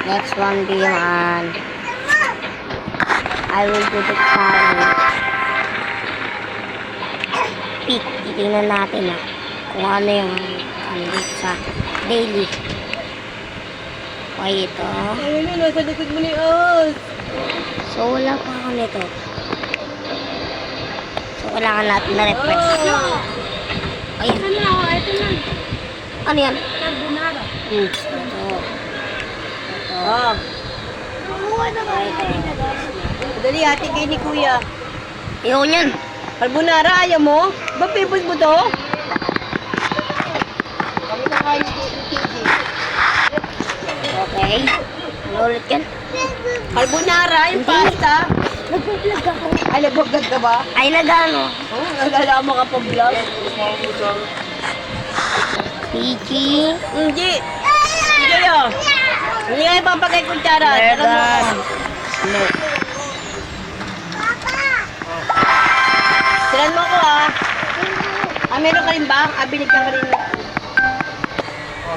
Next 1v1. I will do the challenge. Pick. Titingnan natin kung ano yung dito sa daily. Okay, ito. Ayun na, nasa likod mo ni Oz. So, wala pa ako nito. So, kailangan natin na refresh. Ayan. Ito na, ito na. Ano yan? Carbonara. Ito. Ah. Dali, ate kayo ni Kuya. Ayaw yan. Carbonara, ayaw mo? Ba, favorite mo to? Kami na kain ni KG. Okay. Ano ulit yan? Carbonara, yung pasta. Nag-vlog ako. Ay, nag-vlog ka ba? Ay, nag-ano? Oo, nalalaman ka pa vlog. Piki. Hindi. Sige yun. Hindi nga yung pampagay kutsara. Megan. No. Silan mo ko meron ka rin ba? Binig ka rin.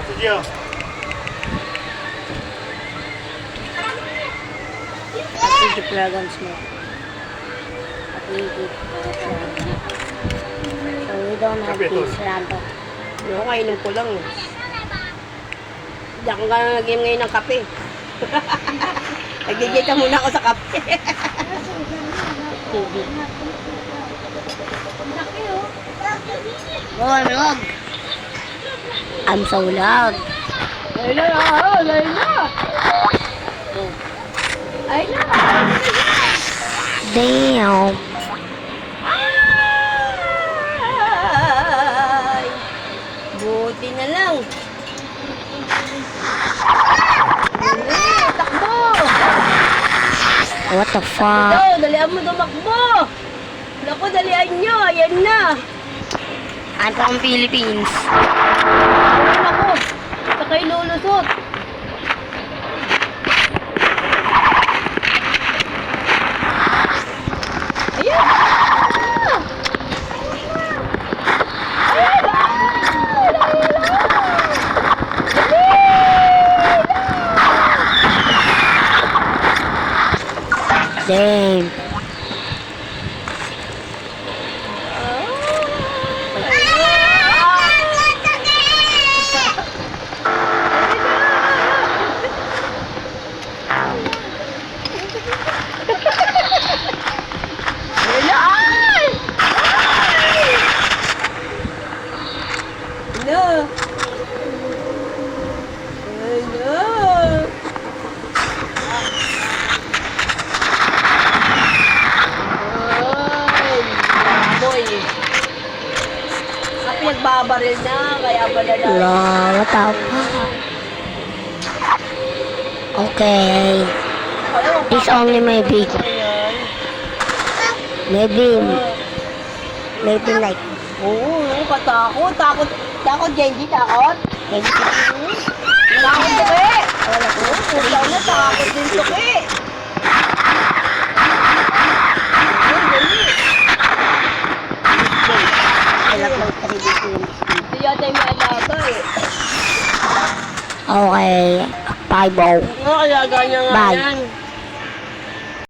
Sige. Piki Dragons mo. Piki. So, we don't have this random. Ano, kainom ko lang. Hindi ako nga nag-game ngayon ng kape. Nag-gigita muna ako sa kape. Oh, I'm log. I'm so loud. Ay na! Ay na! Damn. Ay! Buti na lang. Takbo! What the fuck? Ito, dalihan mo tumakbo! Naku, dalihan nyo. Ayan na. Ano ang Philippines? Ayan ako. Sa kayo lulusot. Ayan! Damn. No. Nagbabaril na, kaya pala na. Lol, what the fuck? Okay. This only maybe. Maybe like. Oo, katakot. Takot, Genji, takot. Maybe. Takot suki. Wala ko. Ikaw na, takot din suki. Ito yata yung may alaga Okay. Bye, Bo. Oo, alaga niya nga Bye. yan.